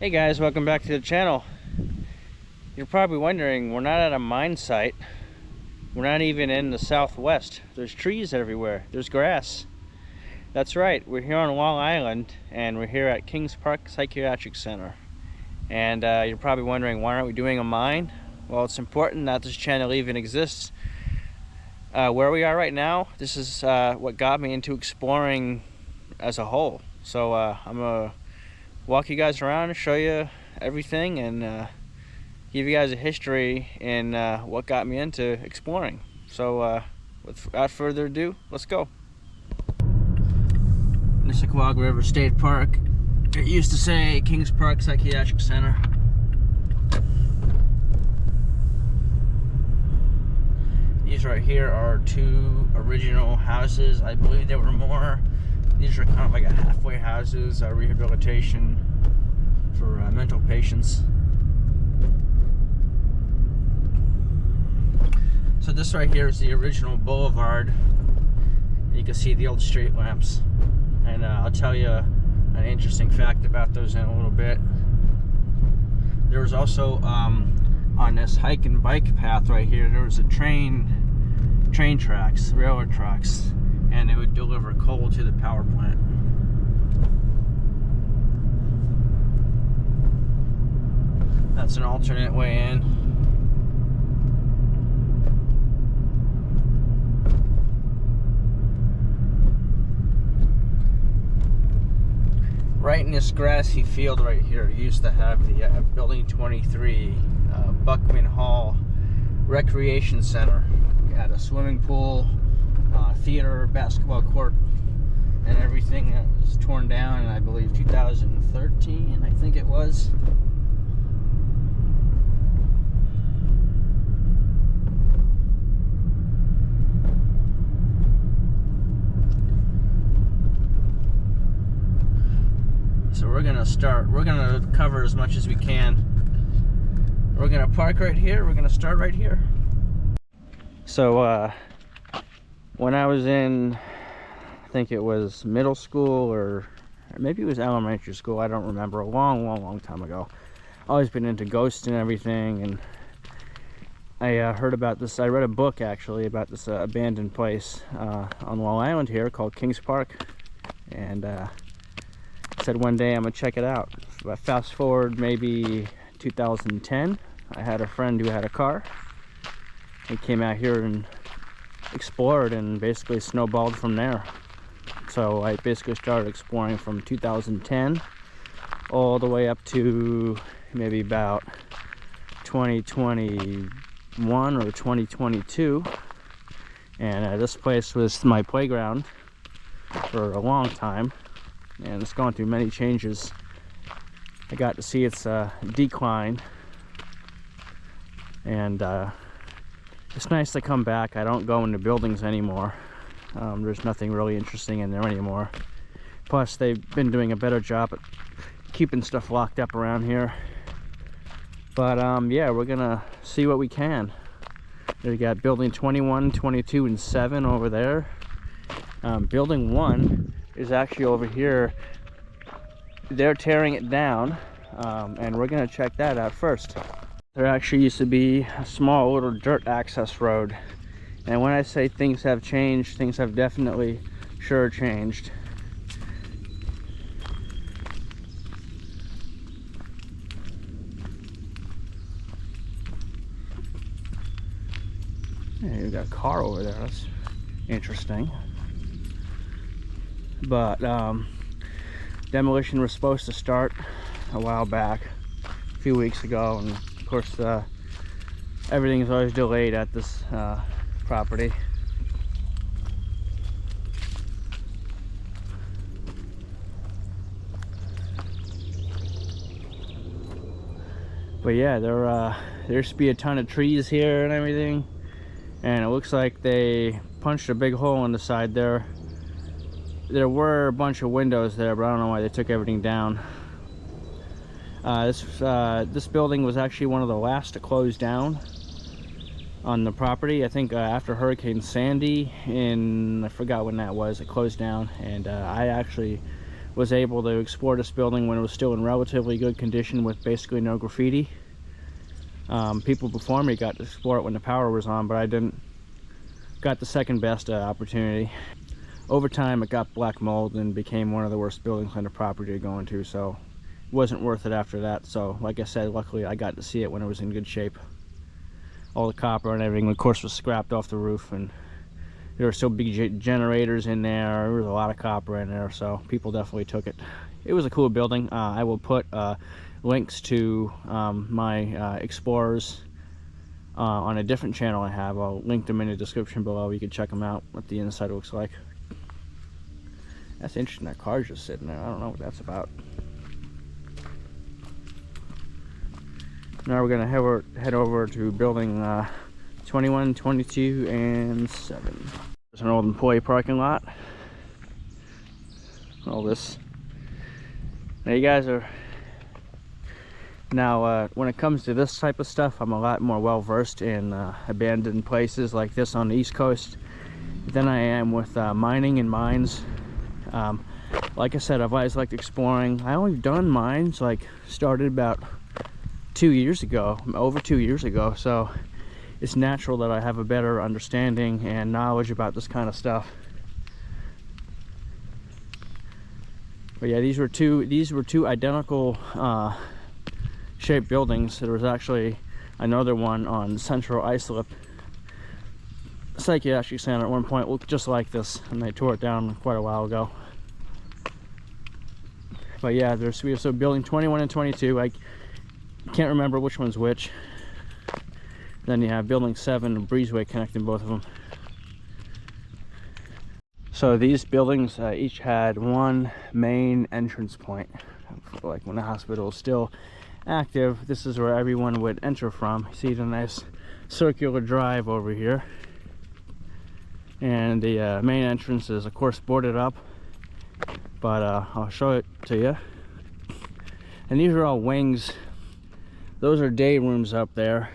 Hey guys, welcome back to the channel. You're probably wondering, we're not at a mine site. We're not even in the southwest. There's trees everywhere. There's grass. That's right, we're here on Long Island and we're here at Kings Park Psychiatric Center. And you're probably wondering, why aren't we doing a mine? Well, it's important that this channel even exists. Where we are right now, this is what got me into exploring as a whole. So I'm gonna walk you guys around and show you everything and give you guys a history in what got me into exploring. So without further ado, let's go. Nisqually River State Park. It used to say Kings Park Psychiatric Center. These right here are two original houses. I believe there were more. These are kind of like a halfway houses, rehabilitation for mental patients. So this right here is the original boulevard. You can see the old street lamps. And I'll tell you an interesting fact about those in a little bit. There was also, on this hike and bike path right here, there was a train tracks, railroad tracks. And it would deliver coal to the power plant. That's an alternate way in. Right in this grassy field right here, it used to have the Building 23 Buckman Hall Recreation Center. We had a swimming pool, theater, basketball court, and everything. That was torn down in, I believe, 2013, I think it was. So we're gonna cover as much as we can. We're gonna park right here. We're gonna start right here. So when I was in, I think it was middle school or maybe it was elementary school, I don't remember, a long time ago. Always been into ghosts and everything, and I heard about this. I read a book actually about this abandoned place on Long Island here called Kings Park, and said one day I'm gonna check it out. But fast forward maybe 2010, I had a friend who had a car. He came out here and explored and basically snowballed from there. So I basically started exploring from 2010 all the way up to maybe about 2021 or 2022. And this place was my playground for a long time, and it's gone through many changes. I got to see its decline, and it's nice to come back. I don't go into buildings anymore. There's nothing really interesting in there anymore. Plus, they've been doing a better job at keeping stuff locked up around here. But yeah, we're gonna see what we can. We got building 21, 22, and 7 over there. Building 1 is actually over here. They're tearing it down, and we're gonna check that out first. There actually used to be a small little dirt access road, and when I say things have changed, things have definitely sure changed. Yeah, you got a car over there. That's interesting. But demolition was supposed to start a while back, a few weeks ago, and of course everything is always delayed at this property. But yeah, there used to be a ton of trees here and everything, and it looks like they punched a big hole in the side there. There were a bunch of windows there, but I don't know why they took everything down. This building was actually one of the last to close down on the property. I think after Hurricane Sandy, I forgot when that was, it closed down. And I actually was able to explore this building when it was still in relatively good condition with basically no graffiti. People before me got to explore it when the power was on, but I didn't. Got the second best opportunity. Over time, it got black mold and became one of the worst buildings on the property to go into, so it wasn't worth it after that. So, like I said, luckily I got to see it when it was in good shape. All the copper and everything, of course, was scrapped off the roof, and there were still big generators in there. There was a lot of copper in there, so people definitely took it. It was a cool building. I will put links to my explorers on a different channel I have. I'll link them in the description below. You can check them out, what the inside looks like. That's interesting, that car's just sitting there. I don't know what that's about. Now we're gonna head over to building 21, 22, and 7. There's an old employee parking lot. All this. Now you guys are... Now, when it comes to this type of stuff, I'm a lot more well-versed in abandoned places like this on the East Coast than I am with mining and mines. Like I said, I've always liked exploring. I only done mines, like, started about 2 years ago, over 2 years ago, so it's natural that I have a better understanding and knowledge about this kind of stuff. But yeah, these were two identical shaped buildings. There was actually another one on Central Islip Psychiatric Center at one point looked just like this, and they tore it down quite a while ago. But yeah, so building 21 and 22, I can't remember which one's which. Then you have building 7 and Breezeway connecting both of them. So these buildings each had one main entrance point. Like when the hospital is still active, this is where everyone would enter from. See the nice circular drive over here, and the main entrance is of course boarded up, but I'll show it to you. And these are all wings. Those are day rooms up there.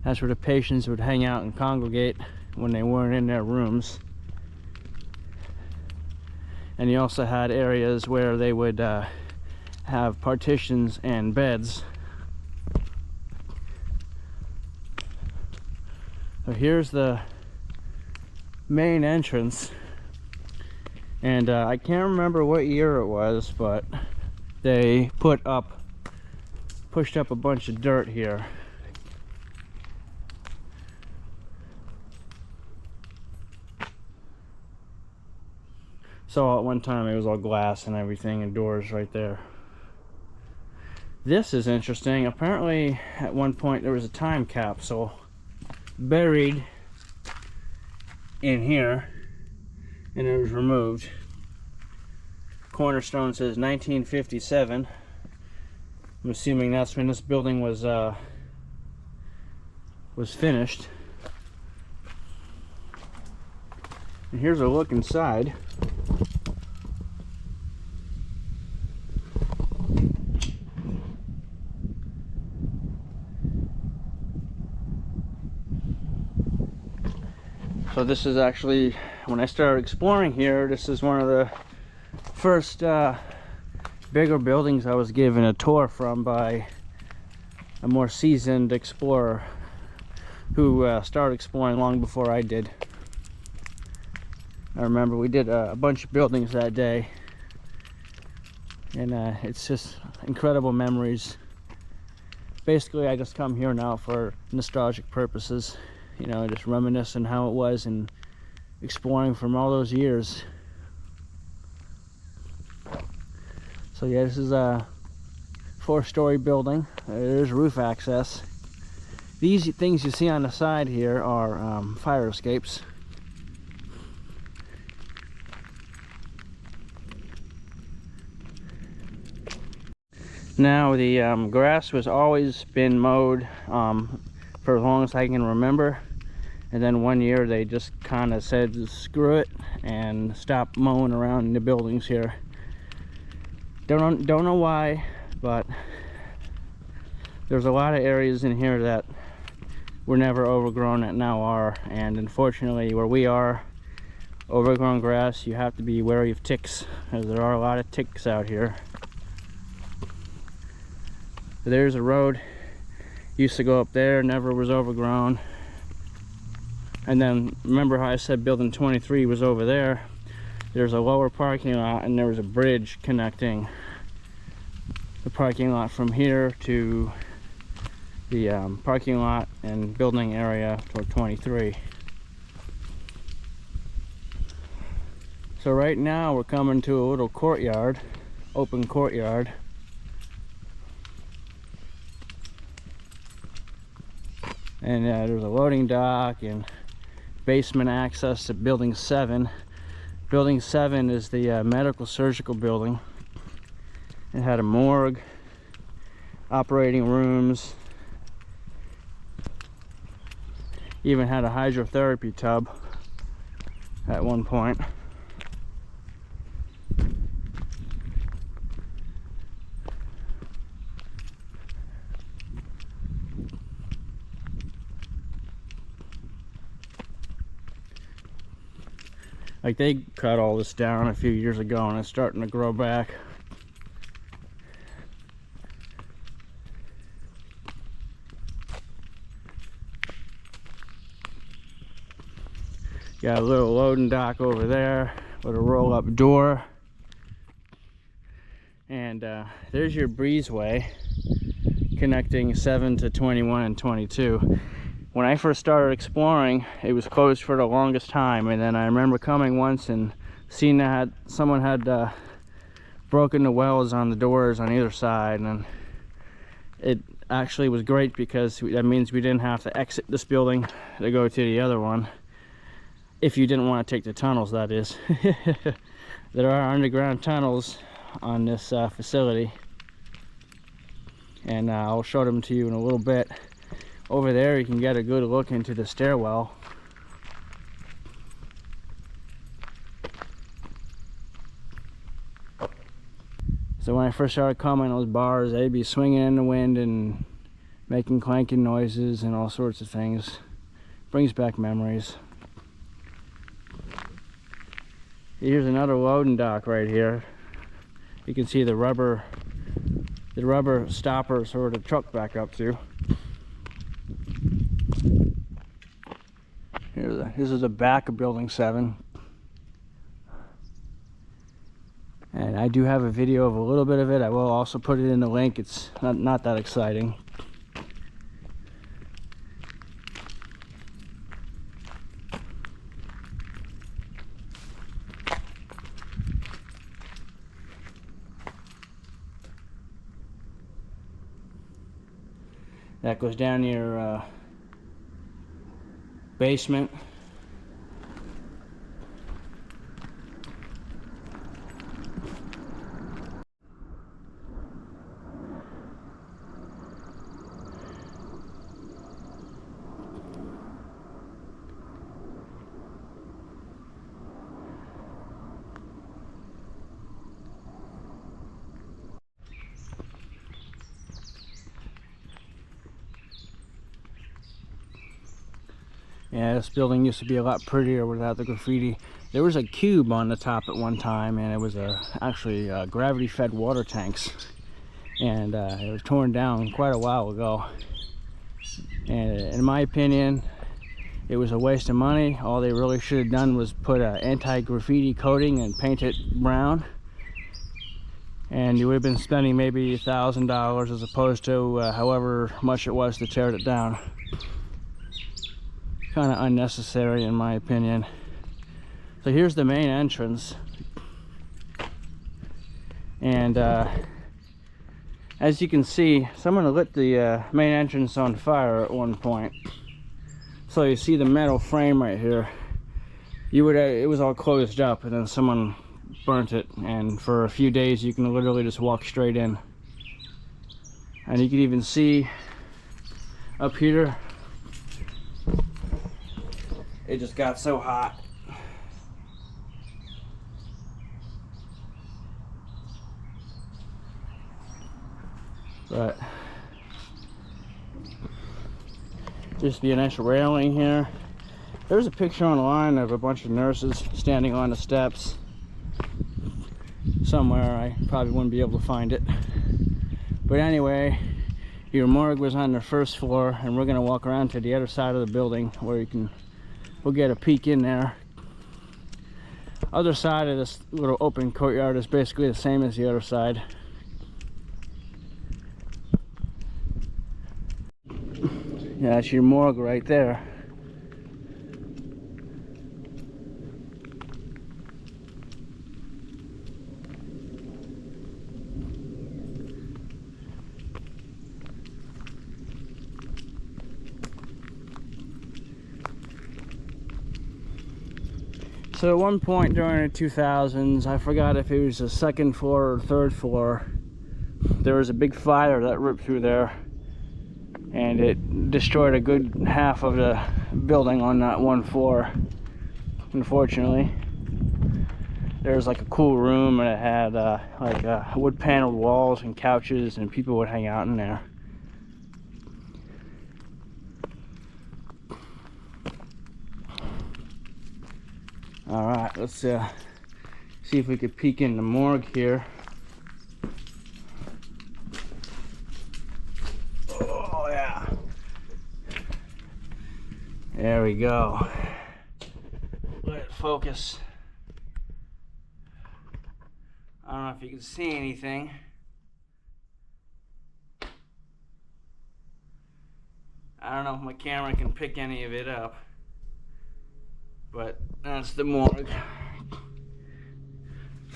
That's where the patients would hang out and congregate when they weren't in their rooms. And you also had areas where they would have partitions and beds. So here's the main entrance, and I can't remember what year it was, but they pushed up a bunch of dirt here. So at one time it was all glass and everything, and doors right there. This is interesting. Apparently at one point there was a time capsule buried in here, and it was removed. Cornerstone says 1957. I'm assuming that's when this building was finished. And here's a look inside. So this is actually, when I started exploring here, this is one of the first bigger buildings I was given a tour from by a more seasoned explorer who started exploring long before I did. I remember we did a bunch of buildings that day, and it's just incredible memories. Basically, I just come here now for nostalgic purposes. You know, just reminiscing how it was and exploring from all those years. So yeah, this is a 4-story building. There's roof access. These things you see on the side here are fire escapes. Now the grass was always been mowed for as long as I can remember, and then one year they just kind of said screw it and stopped mowing around in the buildings here. Don't know why, but there's a lot of areas in here that were never overgrown that now are, and unfortunately where we are, overgrown grass. You have to be wary of ticks, as there are a lot of ticks out here. There's a road, used to go up there, never was overgrown. And then remember how I said building 23 was over there? There's a lower parking lot, and there was a bridge connecting the parking lot from here to the parking lot and building area toward 23. So right now we're coming to a little courtyard, open courtyard. And there's a loading dock and basement access to building 7. Building 7 is the medical surgical building. It had a morgue, operating rooms, even had a hydrotherapy tub at one point. Like, they cut all this down a few years ago and it's starting to grow back. Got a little loading dock over there with a roll-up door. And there's your breezeway connecting 7 to 21 and 22. When I first started exploring, it was closed for the longest time, and then I remember coming once and seeing that someone had broken the wells on the doors on either side, and it actually was great because that means we didn't have to exit this building to go to the other one, if you didn't want to take the tunnels, that is. There are underground tunnels on this facility, and I'll show them to you in a little bit. Over there you can get a good look into the stairwell. So when I first started coming, those bars, they'd be swinging in the wind and making clanking noises and all sorts of things. Brings back memories. Here's another loading dock right here. You can see the rubber stoppers for the truck back up to. This is the back of building 7. And I do have a video of a little bit of it. I will also put it in the link. It's not that exciting. That goes down your basement. Yeah, this building used to be a lot prettier without the graffiti. There was a cube on the top at one time, and it was actually gravity-fed water tanks. And it was torn down quite a while ago. And in my opinion, it was a waste of money. All they really should have done was put an anti-graffiti coating and paint it brown. And you would have been spending maybe $1,000 as opposed to however much it was to tear it down. Kind of unnecessary in my opinion. So here's the main entrance, and as you can see, someone lit the main entrance on fire at one point. So you see the metal frame right here. It was all closed up, and then someone burnt it, and for a few days you can literally just walk straight in. And you can even see up here, it just got so hot. But just the initial railing here. There's a picture online of a bunch of nurses standing on the steps somewhere. I probably wouldn't be able to find it. But anyway, your morgue was on the first floor, and we're gonna walk around to the other side of the building where we'll get a peek in there. Other side of this little open courtyard is basically the same as the other side. Yeah, that's your morgue right there. So at one point during the 2000s, I forgot if it was the second floor or third floor, there was a big fire that ripped through there, and it destroyed a good half of the building on that one floor. Unfortunately, there was like a cool room, and it had wood paneled walls and couches, and people would hang out in there. All right, let's see if we could peek in the morgue here. Oh yeah, there we go. Let it focus. I don't know if you can see anything. I don't know if my camera can pick any of it up, but that's the morgue.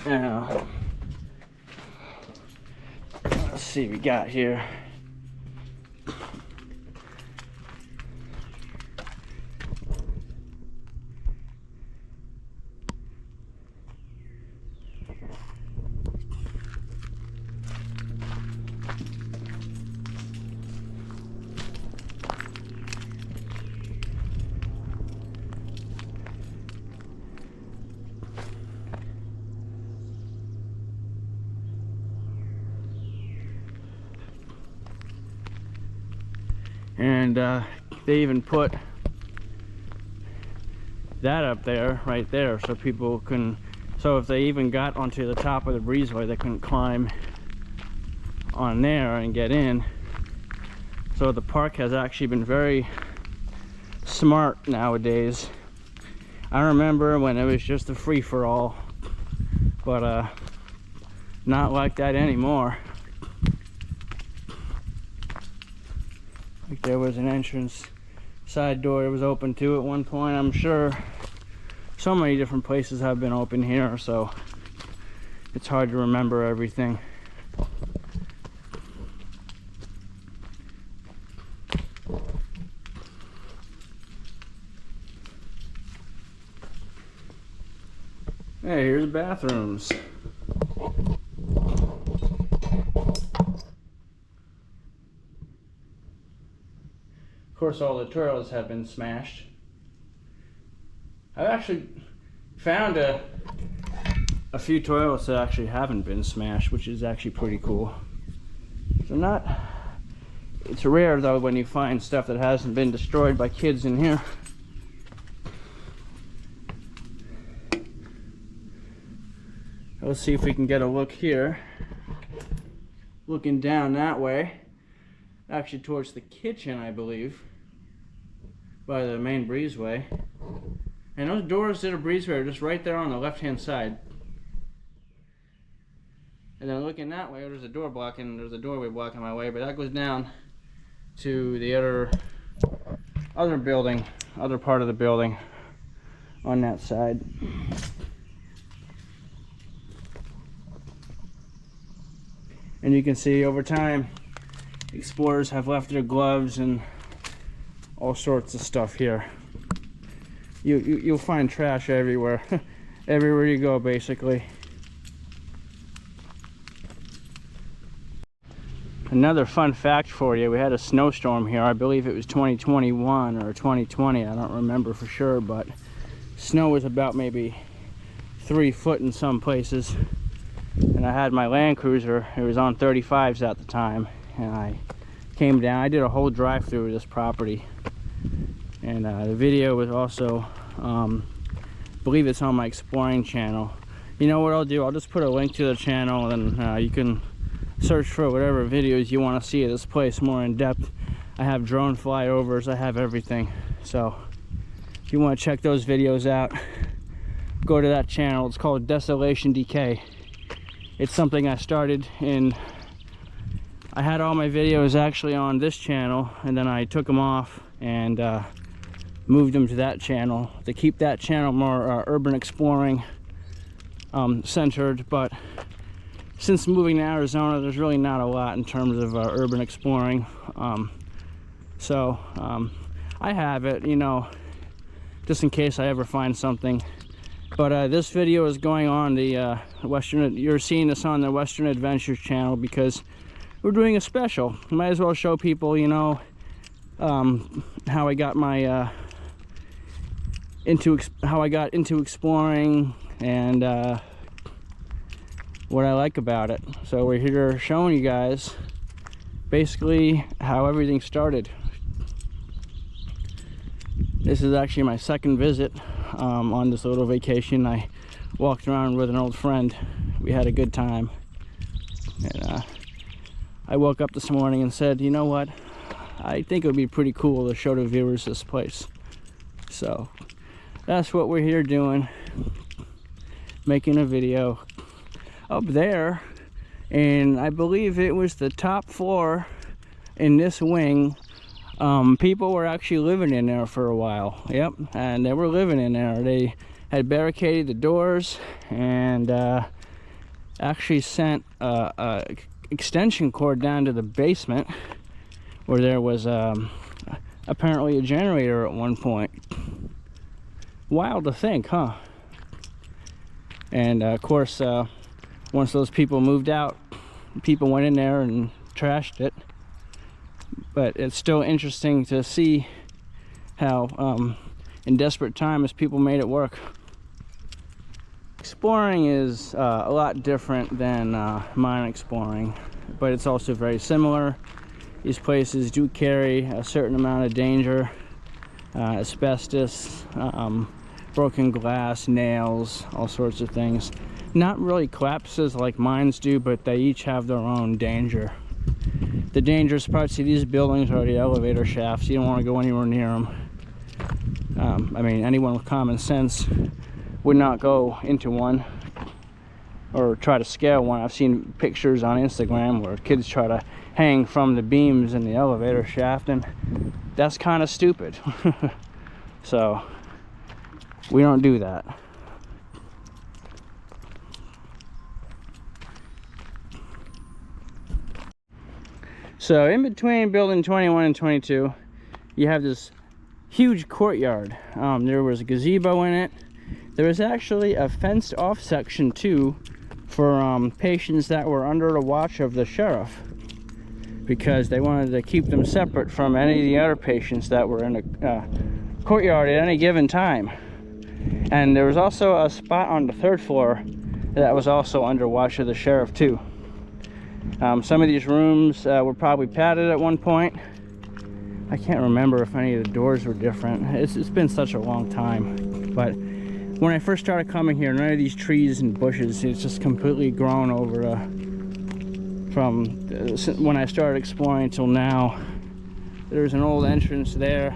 Now, let's see what we got here. And they even put that up there, right there, so people can, so if they even got onto the top of the breezeway, they couldn't climb on there and get in. So the park has actually been very smart nowadays. I remember when it was just a free-for-all, but not like that anymore. Like there was an entrance side door that was open too at one point. I'm sure so many different places have been open here, so it's hard to remember everything. Hey, here's the bathrooms. Of course, all the toilets have been smashed. I've actually found a few toilets that actually haven't been smashed, which is actually pretty cool. So it's rare though when you find stuff that hasn't been destroyed by kids in here. Let's see if we can get a look here. Looking down that way, actually towards the kitchen, I believe, by the main breezeway. And those doors to the breezeway are just right there on the left-hand side. And then looking that way, there's a door blocking, there's a doorway blocking my way, but that goes down to the other building, other part of the building on that side. And you can see over time, explorers have left their gloves and all sorts of stuff here. You'll find trash everywhere, everywhere you go, basically. Another fun fact for you, we had a snowstorm here. I believe it was 2021 or 2020, I don't remember for sure, but snow was about maybe 3 foot in some places. And I had my Land Cruiser, it was on 35s at the time, and I came down. I did a whole drive through this property, And the video was also, I believe it's on my exploring channel. You know what I'll do? I'll just put a link to the channel, and you can search for whatever videos you want to see of this place more in depth. I have drone flyovers, I have everything. So if you want to check those videos out, go to that channel. It's called Desolation Decay. It's something I started in, I had all my videos actually on this channel, and then I took them off and moved them to that channel to keep that channel more urban exploring centered. But since moving to Arizona, there's really not a lot in terms of urban exploring. I have it, you know, just in case I ever find something. But this video is going on the Western, you're seeing this on the Western Adventures channel because we're doing a special. Might as well show people, you know, how I got my how I got into exploring and what I like about it. So we're here showing you guys basically how everything started. This is actually my second visit on this little vacation. I walked around with an old friend. We had a good time. And I woke up this morning and said, you know what? I think it would be pretty cool to show the viewers this place. So that's what we're here doing, making a video. Up there, and I believe it was the top floor in this wing, people were actually living in there for a while. Yep, and they were living in there. They had barricaded the doors and actually sent a extension cord down to the basement where there was apparently a generator at one point. Wild to think, huh? And of course, once those people moved out, people went in there and trashed it. But it's still interesting to see how in desperate times people made it work. Exploring is a lot different than mine exploring, but it's also very similar. These places do carry a certain amount of danger, asbestos, broken glass, nails, all sorts of things. Not really collapses like mines do, but they each have their own danger. The dangerous parts of these buildings are the elevator shafts. You don't want to go anywhere near them. I mean, anyone with common sense would not go into one or try to scale one. I've seen pictures on Instagram where kids try to hang from the beams in the elevator shaft, and that's kind of stupid. So we don't do that. So in between building 21 and 22, you have this huge courtyard. There was a gazebo in it. There was actually a fenced off section too for patients that were under the watch of the sheriff, because they wanted to keep them separate from any of the other patients that were in the courtyard at any given time. And there was also a spot on the 3rd floor that was also under watch of the sheriff too. Some of these rooms were probably padded at one point. I can't remember if any of the doors were different. It's been such a long time. But when I first started coming here, none of these trees and bushes, it's just completely grown over from when I started exploring till now. There's an old entrance there.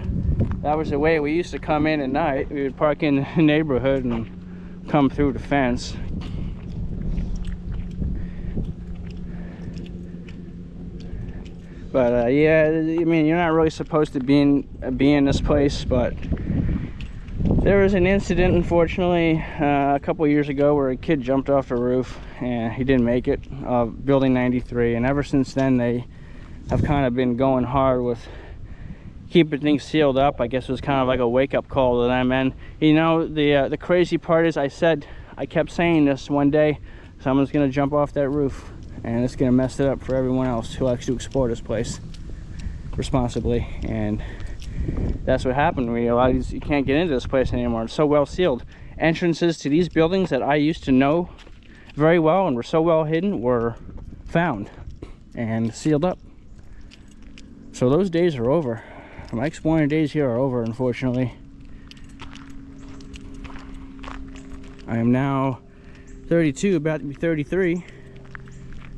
That was the way we used to come in at night. We would park in the neighborhood and come through the fence. But yeah, I mean, you're not really supposed to be in this place, but there was an incident, unfortunately, a couple years ago where a kid jumped off the roof and he didn't make it, building 93. And ever since then, they have kind of been going hard with keeping things sealed up. I guess it was kind of like a wake-up call to them. And you know, the crazy part is, I kept saying this: one day someone's gonna jump off that roof and it's gonna mess it up for everyone else who likes to explore this place responsibly. And that's what happened. A lot of these, you can't get into this place anymore. It's so well sealed. Entrances to these buildings that I used to know very well and were so well hidden were found and sealed up. So those days are over. My exploring days here are over, unfortunately. I am now 32, about to be 33.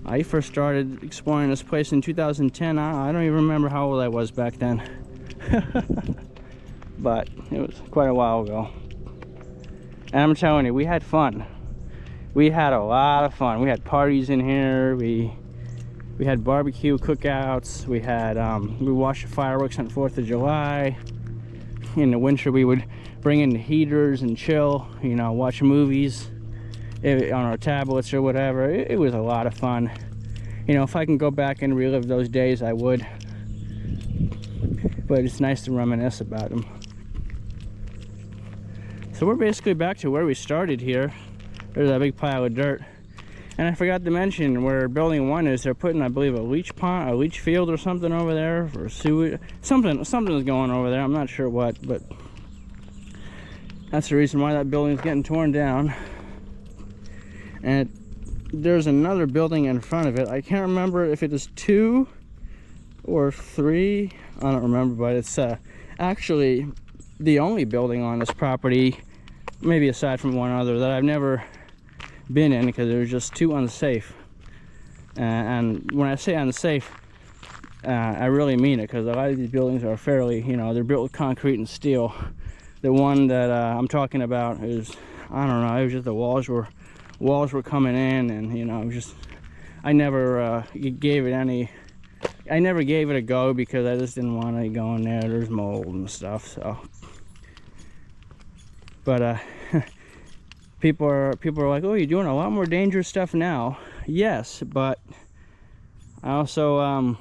I first started exploring this place in 2010. I don't even remember how old I was back then. But it was quite a while ago. And I'm telling you, we had fun. We had a lot of fun. We had parties in here. We had barbecue cookouts. We had we watched the fireworks on 4th of July. In the winter, we would bring in the heaters and chill, you know, watch movies on our tablets or whatever. It was a lot of fun. You know, if I can go back and relive those days, I would. But it's nice to reminisce about them. So we're basically back to where we started here. There's that big pile of dirt. And I forgot to mention where building 1 is. They're putting, I believe, a leach pond, a leach field or something over there for sewage. Something's going over there. I'm not sure what, but that's the reason why that building's getting torn down. And there's another building in front of it. I can't remember if it is 2 or 3. I don't remember, but it's actually the only building on this property, maybe aside from one other, that I've never been in because it was just too unsafe. And when I say unsafe, I really mean it, because a lot of these buildings are fairly, you know, they're built with concrete and steel. The one that I'm talking about is, I don't know, it was just the walls were coming in, and you know, it was just, I never gave it a go because I just didn't want to go in there. There's mold and stuff. So, but people are like, oh, you're doing a lot more dangerous stuff now. Yes, but I also I'm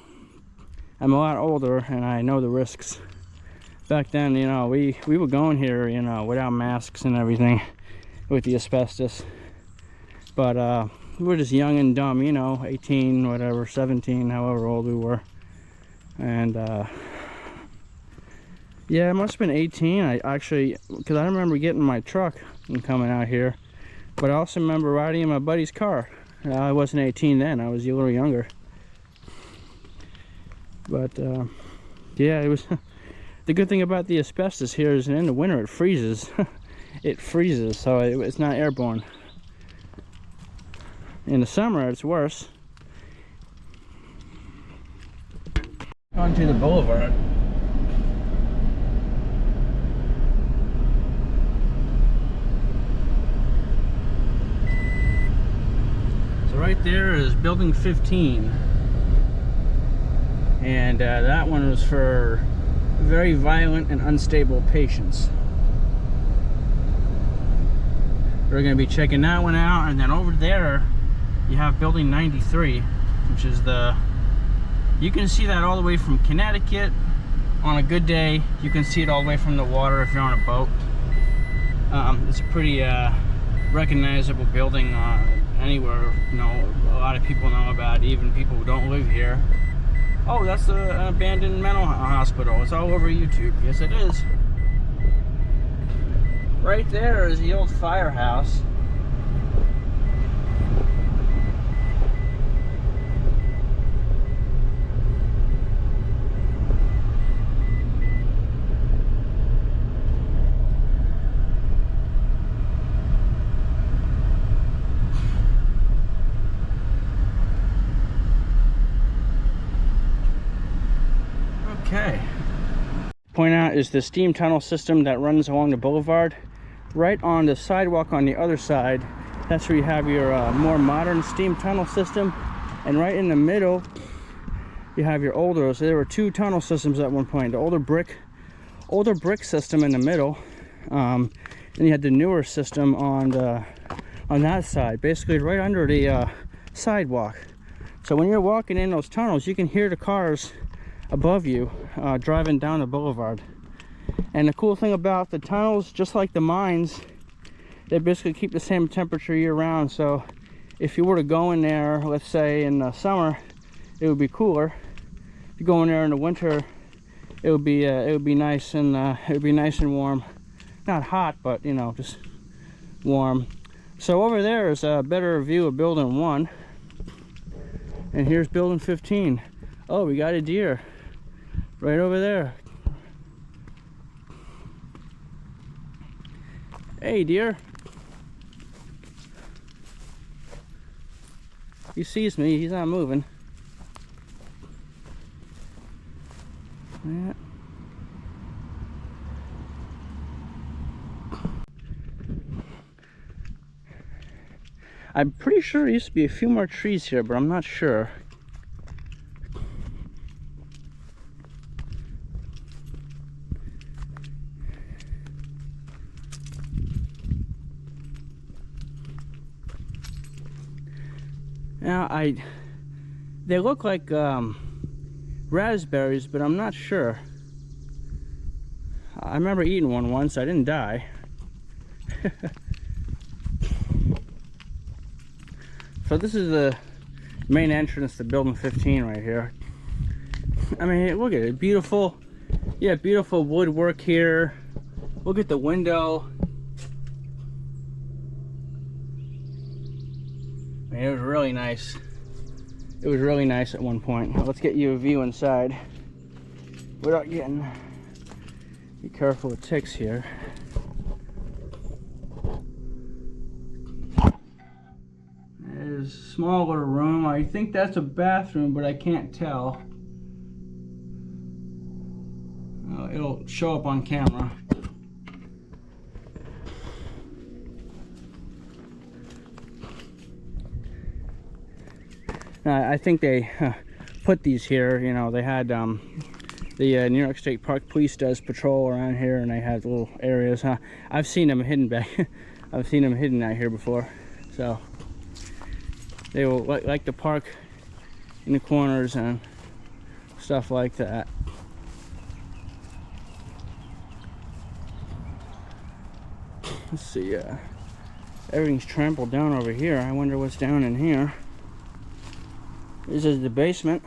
a lot older and I know the risks. Back then, you know, we were going here, you know, without masks and everything with the asbestos. But we were just young and dumb, you know, 18, whatever, 17, however old we were. And yeah, it must have been 18. I actually, because I remember getting my truck and coming out here. But I also remember riding in my buddy's car. I wasn't 18 then, I was a little younger. But yeah, it was the good thing about the asbestos here is in the winter it freezes. It freezes, so it's not airborne. In the summer it's worse. Onto the boulevard. So right there is building 15. And that one was for very violent and unstable patients. We're going to be checking that one out, and then over there you have building 93, which is you can see that all the way from Connecticut. On a good day, you can see it all the way from the water if you're on a boat. It's a pretty recognizable building anywhere. You know, a lot of people know about it, even people who don't live here. Oh, that's an abandoned mental hospital. It's all over YouTube. Yes, it is. Right there is the old firehouse. Okay. Point out is the steam tunnel system that runs along the boulevard. Right on the sidewalk on the other side, that's where you have your more modern steam tunnel system, and right in the middle you have your older. So there were 2 tunnel systems at one point. The older brick system in the middle, and you had the newer system on that side, basically right under the sidewalk. So when you're walking in those tunnels, you can hear the cars above you driving down the boulevard. And the cool thing about the tunnels, just like the mines, they basically keep the same temperature year round. So if you were to go in there, let's say in the summer, it would be cooler. If you go in there in the winter, it would be nice and warm. Not hot, but you know, just warm. So over there is a better view of building 1, and here's building 15. Oh, we got a deer right over there. Hey, dear. He sees me, he's not moving. Yeah. I'm pretty sure there used to be a few more trees here, but I'm not sure. Now, they look like raspberries, but I'm not sure. I remember eating one once. I didn't die. So this is the main entrance to building 15 right here. I mean, look at it, beautiful. Yeah, beautiful woodwork here. Look at the window. I mean, it was really nice. It was really nice at one point. Let's get you a view inside without getting. Be careful with ticks here. There's a small little room. I think that's a bathroom, but I can't tell. It'll show up on camera. I think they put these here. You know, they had the New York State Park Police does patrol around here, and they have little areas. I've seen them hidden back. I've seen them hidden out here before. So they will like to park in the corners and stuff like that. Let's see. Everything's trampled down over here. I wonder what's down in here. This is the basement.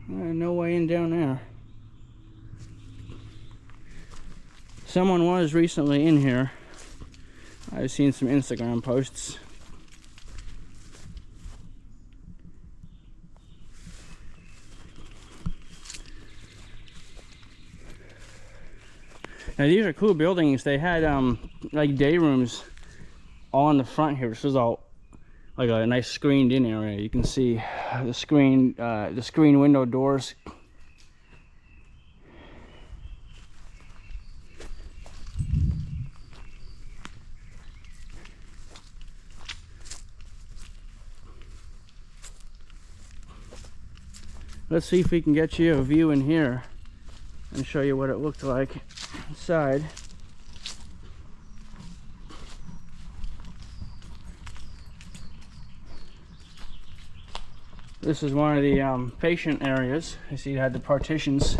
No way in down there. Someone was recently in here. I've seen some Instagram posts. Now these are cool buildings. They had like day rooms all in the front here. This is all like a nice screened in area. You can see the screen window doors. Let's see if we can get you a view in here and show you what it looked like inside. This is one of the patient areas. I see it had the partitions.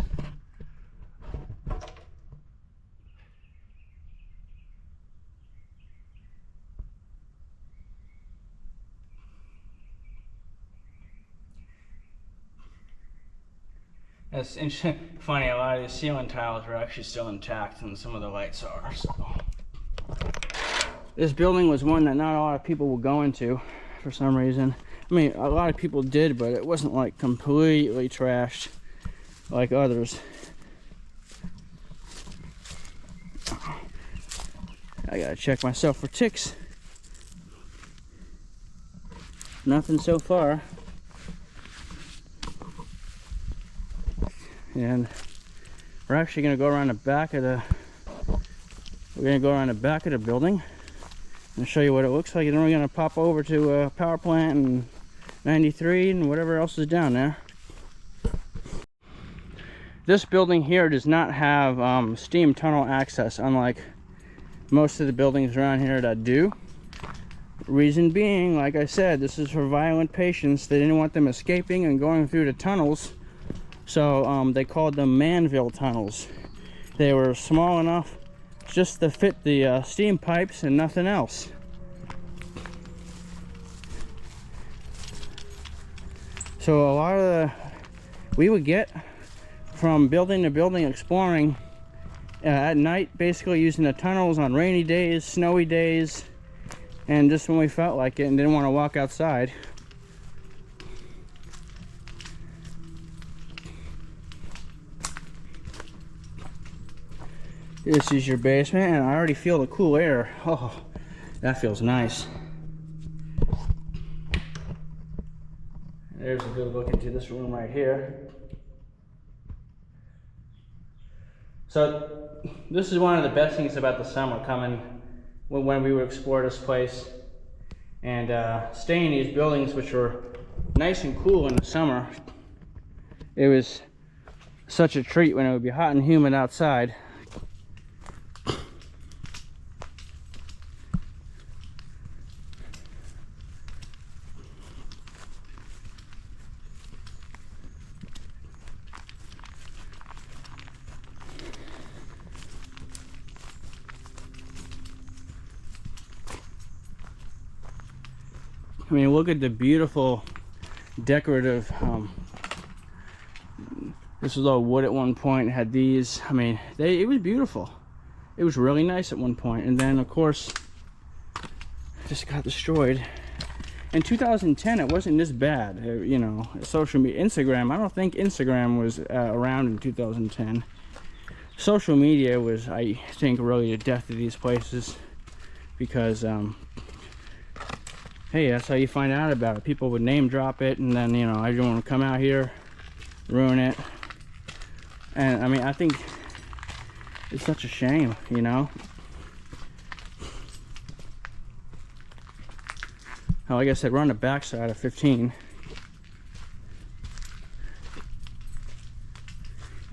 It's funny, a lot of the ceiling tiles are actually still intact and some of the lights are. So. This building was one that not a lot of people will go into for some reason. I mean, a lot of people did, but it wasn't like completely trashed like others. I gotta check myself for ticks. Nothing so far. And we're actually gonna go around the back of the building and show you what it looks like. And then we're gonna pop over to a power plant and 93 and whatever else is down there. This building here does not have steam tunnel access, unlike most of the buildings around here that do. Reason being, like I said, this is for violent patients. They didn't want them escaping and going through the tunnels, so they called them Manville tunnels. They were small enough just to fit the steam pipes and nothing else. So a lot of we would get from building to building exploring at night, basically using the tunnels on rainy days, snowy days, and just when we felt like it and didn't want to walk outside. This is your basement, and I already feel the cool air. Oh, that feels nice. There's a good look into this room right here. So this is one of the best things about the summer coming when we would explore this place and stay in these buildings, which were nice and cool in the summer. It was such a treat when it would be hot and humid outside. I mean, look at the beautiful decorative, this was all wood at one point. It had these, I mean, it was beautiful. It was really nice at one point, and then of course it just got destroyed. In 2010 it wasn't this bad. You know, social media, Instagram, I don't think Instagram was around in 2010. Social media was, I think, really the death of these places, because hey, that's how you find out about it. People would name drop it, and then, you know, everyone would come out here, ruin it. And I mean, I think it's such a shame, you know. Oh, like I said, we're on the backside of 15.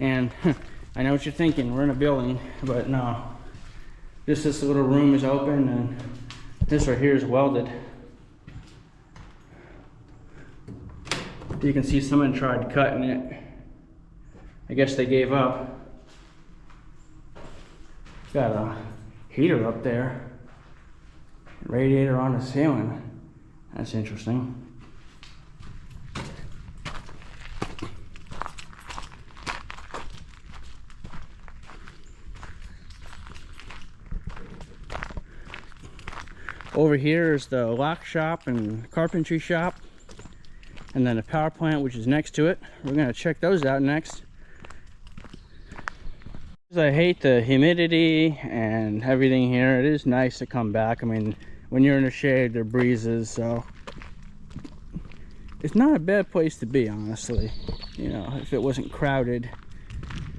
And I know what you're thinking, we're in a building, but no. This little room is open, and this right here is welded. You can see someone tried cutting it. I guess they gave up. Got a heater up there. Radiator on the ceiling. That's interesting. Over here is the lock shop and carpentry shop, and then a power plant, which is next to it. We're gonna check those out next. I hate the humidity and everything here. It is nice to come back. I mean, when you're in the shade, there are breezes, so it's not a bad place to be, honestly. You know, if it wasn't crowded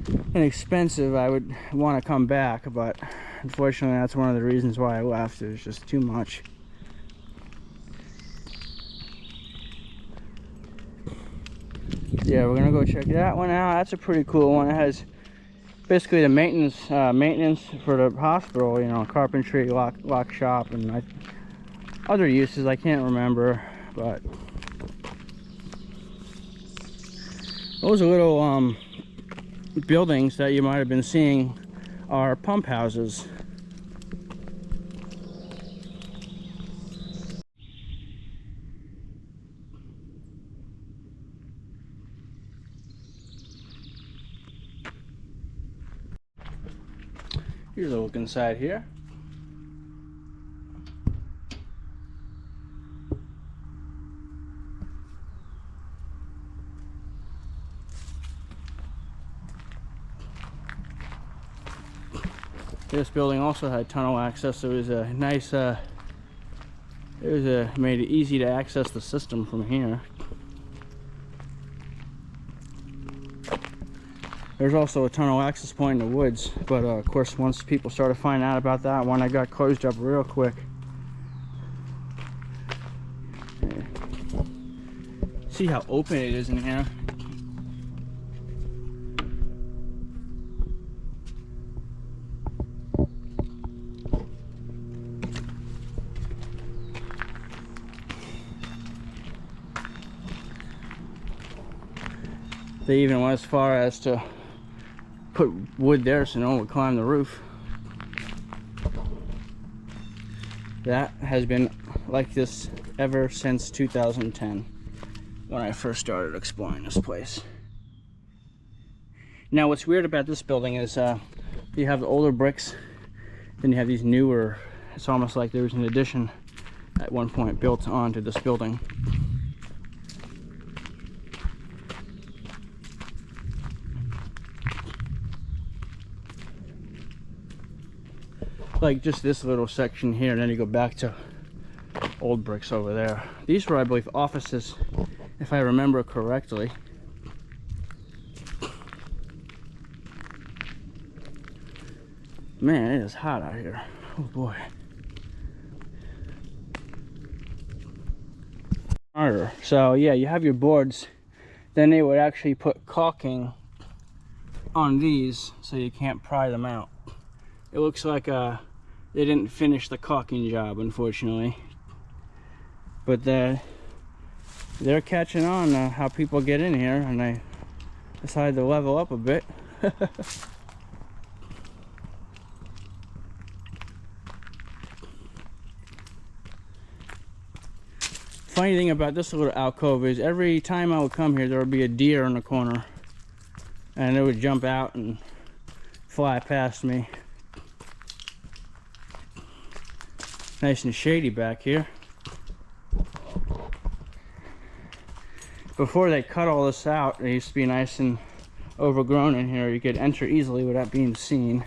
and expensive, I would want to come back, but unfortunately that's one of the reasons why I left. It was just too much. Yeah, we're gonna go check that one out. That's a pretty cool one. It has basically the maintenance for the hospital, you know, carpentry, lock shop, and other uses I can't remember, but those are little buildings that you might have been seeing are pump houses. Here's a look inside here. This building also had tunnel access, so it was a nice, made it easy to access the system from here. There's also a tunnel access point in the woods, but of course, once people started finding out about that one, I got closed up real quick. Yeah. See how open it is in here? They even went as far as to put wood there so no one would climb the roof. That has been like this ever since 2010, when I first started exploring this place. Now what's weird about this building is you have the older bricks, then you have these newer. It's almost like there was an addition at one point built onto this building. like just this little section here, and then you go back to old bricks over there. These were, I believe, offices, if I remember correctly. Man, it is hot out here. Oh boy. Harder. So yeah, you have your boards, then they would actually put caulking on these so you can't pry them out. It looks like they didn't finish the caulking job, unfortunately, but they're catching on how people get in here, and I decided to level up a bit. Funny thing about this little alcove is every time I would come here, there would be a deer in the corner, and it would jump out and fly past me. Nice and shady back here. Before they cut all this out, it used to be nice and overgrown in here. You could enter easily without being seen.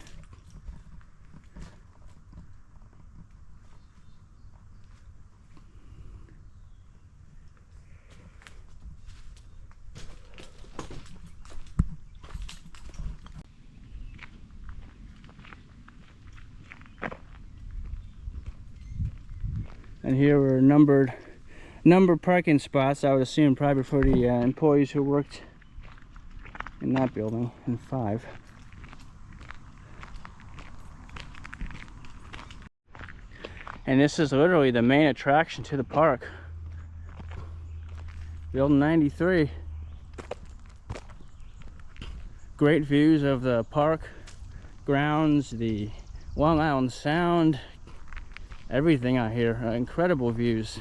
And here were numbered parking spots, I would assume probably for the employees who worked in that building, in 5. And this is literally the main attraction to the park. Building 93. Great views of the park grounds, the Long Island Sound, everything out here. Incredible views.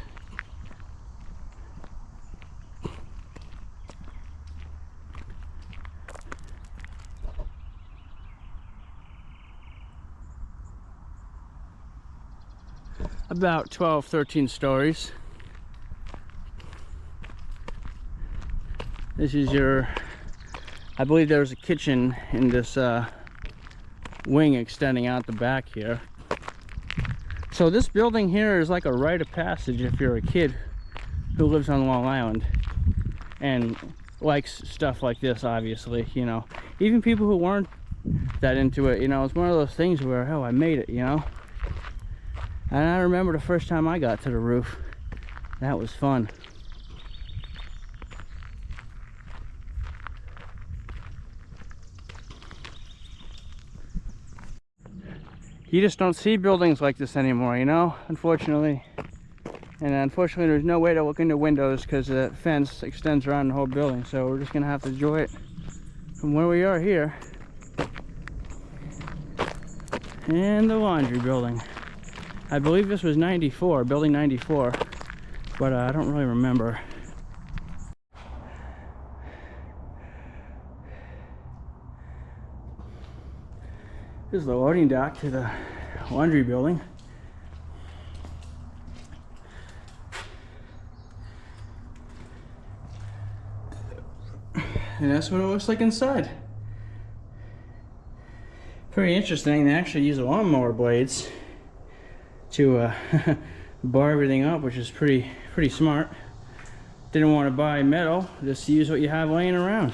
About 12, 13 stories. This is your, I believe there's a kitchen in this wing extending out the back here. So this building here is like a rite of passage if you're a kid who lives on Long Island and likes stuff like this, obviously, you know. Even people who weren't that into it, you know, it's one of those things where, oh, I made it, you know. And I remember the first time I got to the roof. That was fun. You just don't see buildings like this anymore, you know, unfortunately. And unfortunately, there's no way to look into windows because the fence extends around the whole building. So we're just going to have to enjoy it from where we are here. And the laundry building. I believe this was 94, building 94, but I don't really remember. This is the loading dock to the laundry building. And that's what it looks like inside. Pretty interesting. They actually use lawnmower blades to bar everything up, which is pretty smart. Didn't want to buy metal, just use what you have laying around.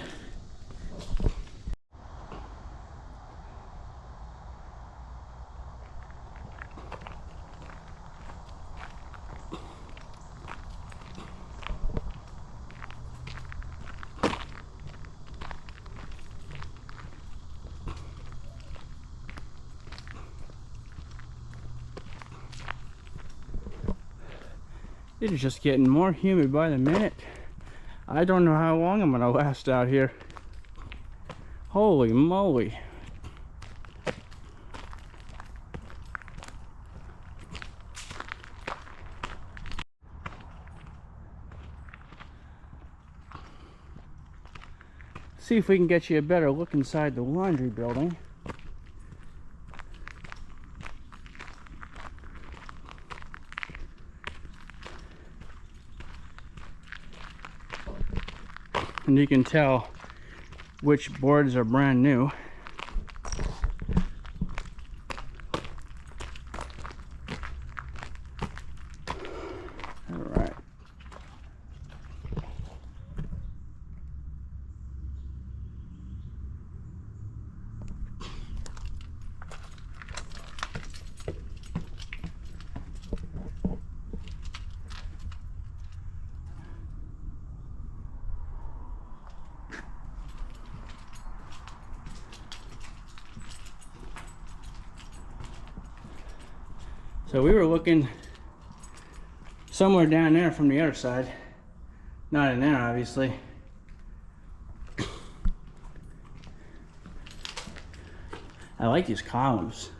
It is just getting more humid by the minute. I don't know how long I'm gonna last out here. Holy moly. See if we can get you a better look inside the laundry building. And you can tell which boards are brand new. So we were looking somewhere down there from the other side. Not in there, obviously. I like these columns.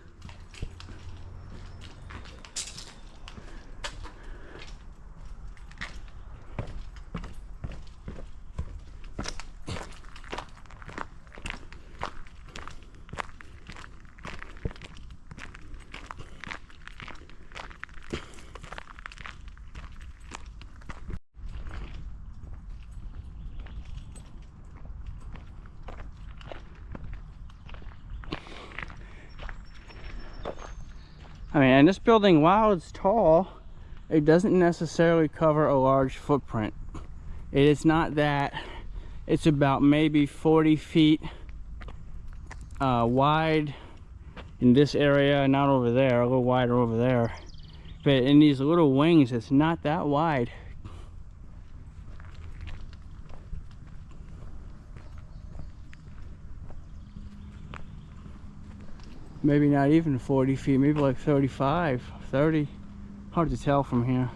I mean, and this building, while it's tall, it doesn't necessarily cover a large footprint. It is not that. It's about maybe 40 feet wide in this area, not over there, a little wider over there. But in these little wings, it's not that wide. Maybe not even 40 feet, maybe like 35, 30. Hard to tell from here.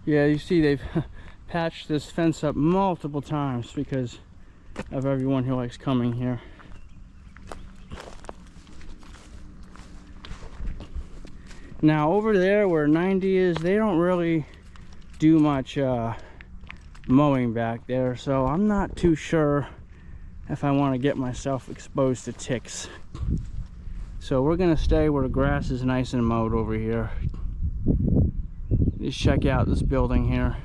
Yeah, you see they've patched this fence up multiple times because of everyone who likes coming here. Now over there where 90 is, they don't really do much mowing back there, so I'm not too sure if I want to get myself exposed to ticks. So we're gonna stay where the grass is nice and mowed over here. Just check out this building here.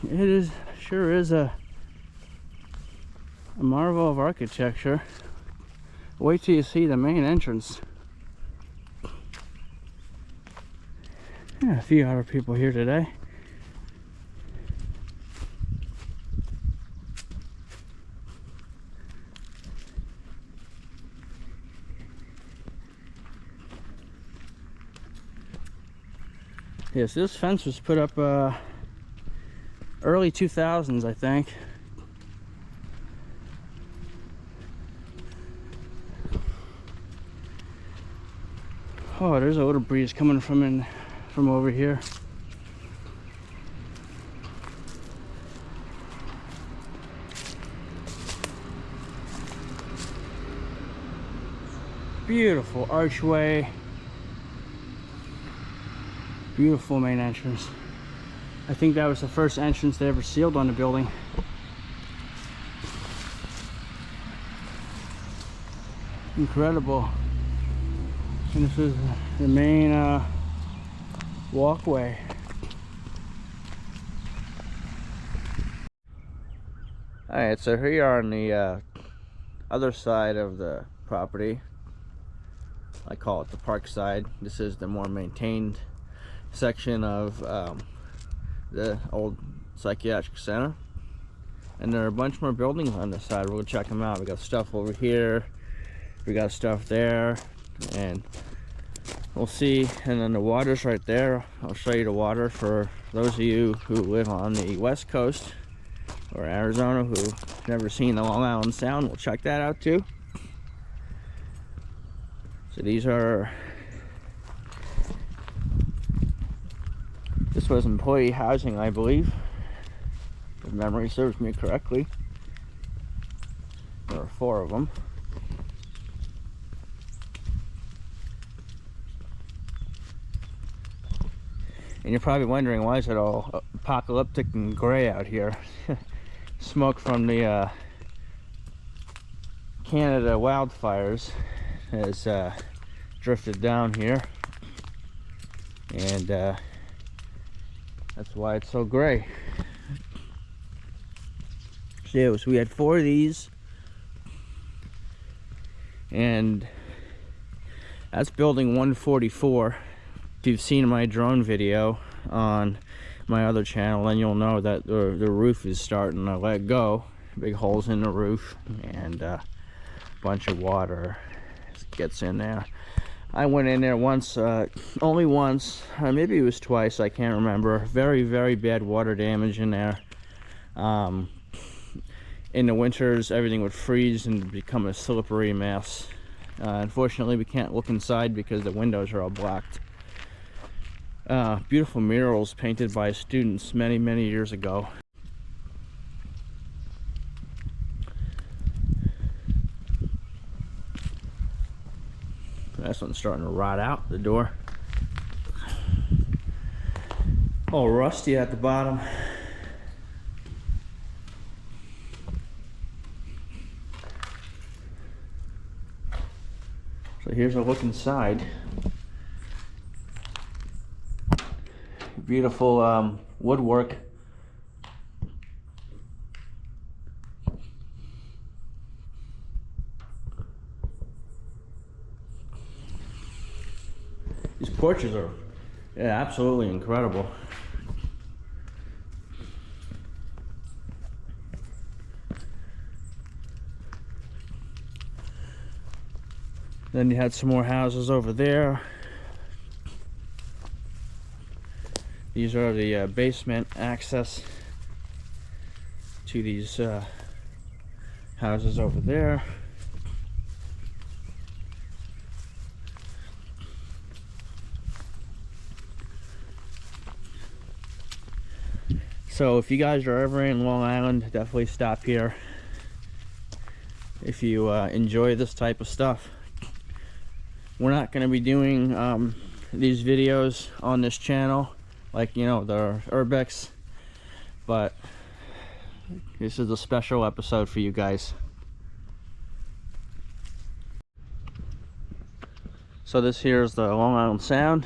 It sure is a marvel of architecture. Wait till you see the main entrance. Yeah, a few other people here today. Yes, this fence was put up early 2000s, I think. Oh, there's a little breeze coming from over here. Beautiful archway. Beautiful main entrance. I think that was the first entrance they ever sealed on the building. Incredible. And this is the main walkway. Alright, so here you are on the other side of the property. I call it the park side. This is the more maintained section of the old psychiatric center, and there are a bunch more buildings on this side. We'll check them out. We got stuff over here, we got stuff there, and we'll see. And then the water's right there. I'll show you the water for those of you who live on the west coast or Arizona who've never seen the Long Island Sound. We'll check that out too. So these are, this was employee housing, I believe, if memory serves me correctly. There are 4 of them. And you're probably wondering, why is it all apocalyptic and gray out here? Smoke from the Canada wildfires has drifted down here, and that's why it's so gray. So we had 4 of these, and that's building 144. If you've seen my drone video on my other channel, then you'll know that the roof is starting to let go. Big holes in the roof, and a bunch of water gets in there. I went in there once, only once, maybe it was twice, I can't remember. Very, very bad water damage in there. In the winters, everything would freeze and become a slippery mess. Unfortunately, we can't look inside because the windows are all blocked. Beautiful murals painted by students many, many years ago. This one's starting to rot out, the door. All rusty at the bottom. So here's a look inside. Beautiful woodwork. These porches are, yeah, absolutely incredible. Then you had some more houses over there. These are the basement access to these houses over there. So if you guys are ever in Long Island, definitely stop here if you enjoy this type of stuff. We're not going to be doing these videos on this channel, like, you know, the Urbex, but this is a special episode for you guys. So this here is the Long Island Sound.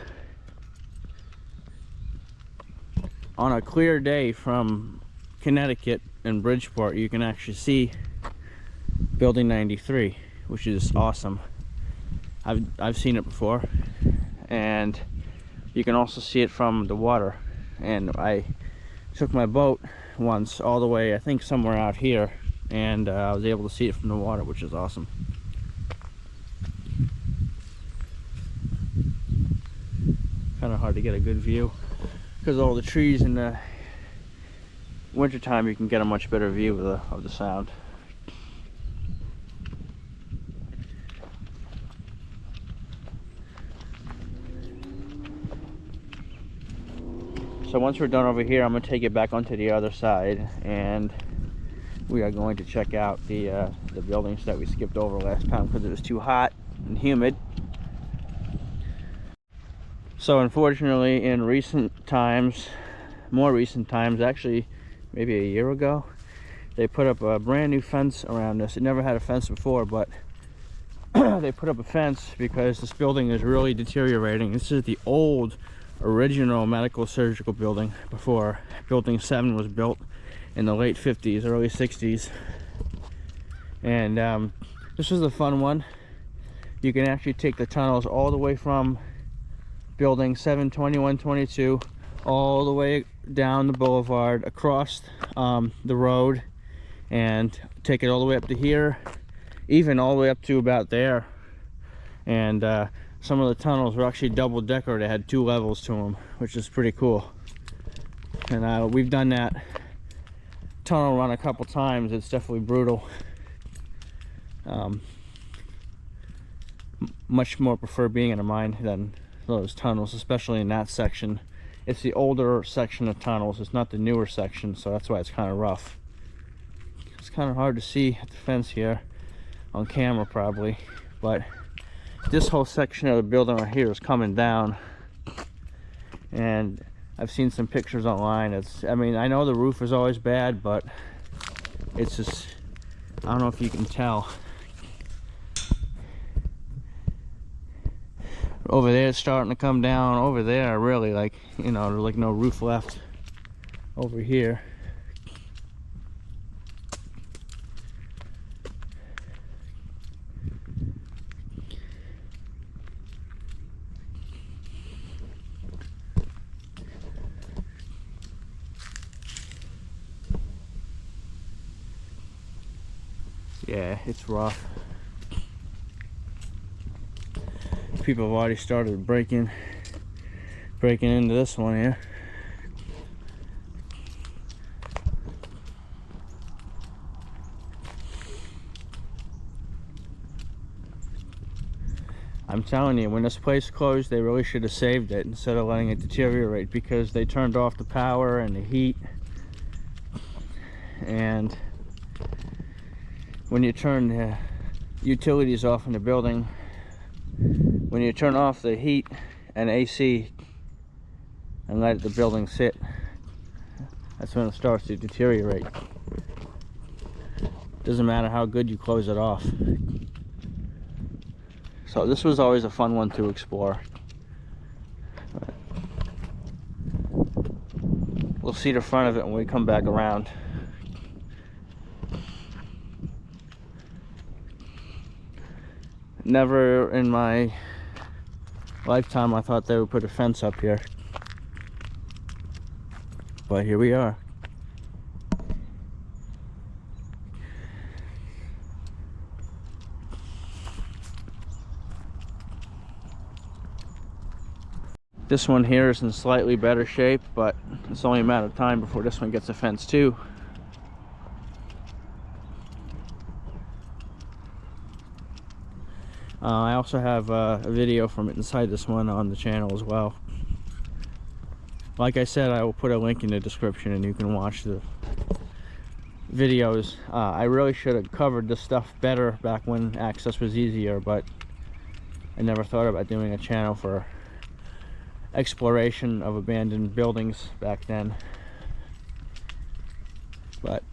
On a clear day from Connecticut and Bridgeport, you can actually see Building 93, which is awesome. I've seen it before, and you can also see it from the water. And I took my boat once all the way, I think somewhere out here, and I was able to see it from the water, which is awesome. Kind of hard to get a good view because all the trees in the wintertime. You can get a much better view of the sound. So once we're done over here, I'm going to take it back onto the other side, and we are going to check out the buildings that we skipped over last time because it was too hot and humid. So unfortunately, in recent times, more recent times, actually maybe a year ago, they put up a brand new fence around this. It never had a fence before, but they put up a fence because this building is really deteriorating. This is the old original medical surgical building before Building 7 was built in the late 50s, early 60s. And this was a fun one. You can actually take the tunnels all the way from Building 7, 21, 22, all the way down the boulevard, across the road, and take it all the way up to here, even all the way up to about there. And some of the tunnels were actually double decker. They had 2 levels to them, which is pretty cool. And we've done that tunnel run a couple times. It's definitely brutal. Much more prefer being in a mine than those tunnels, especially in that section. It's the older section of tunnels, it's not the newer section, so that's why it's kind of rough. It's kind of hard to see at the fence here on camera probably, but this whole section of the building right here is coming down, and I've seen some pictures online. I mean, I know the roof is always bad, but it's just, I don't know if you can tell. Over there it's starting to come down. Over there, really, like, you know, there's like no roof left over here. Yeah, it's rough. people have already started breaking into this one here. I'm telling you, when this place closed, they really should have saved it instead of letting it deteriorate, because they turned off the power and the heat. And when you turn the utilities off in the building, when you turn off the heat and AC and let the building sit, that's when it starts to deteriorate. Doesn't matter how good you close it off. So this was always a fun one to explore. We'll see the front of it when we come back around. Never in my lifetime I thought they would put a fence up here. But here we are. This one here is in slightly better shape, but it's only a matter of time before this one gets a fence too. I also have a video from inside this one on the channel as well. Like I said, I will put a link in the description and you can watch the videos. I really should have covered this stuff better back when access was easier, but I never thought about doing a channel for exploration of abandoned buildings back then. But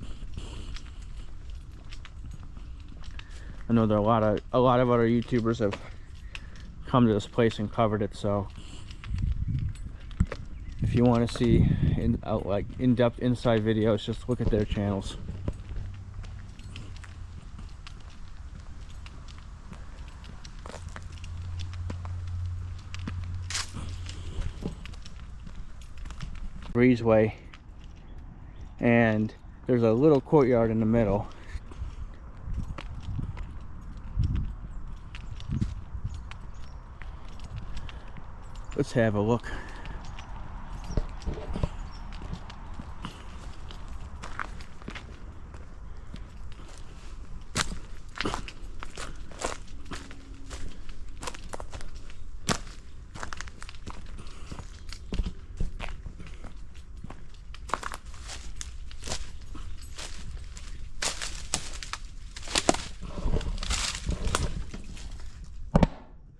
I know there are a lot of other YouTubers have come to this place and covered it, so if you want to see like in-depth inside videos, just look at their channels. Breezeway, and there's a little courtyard in the middle. Let's have a look.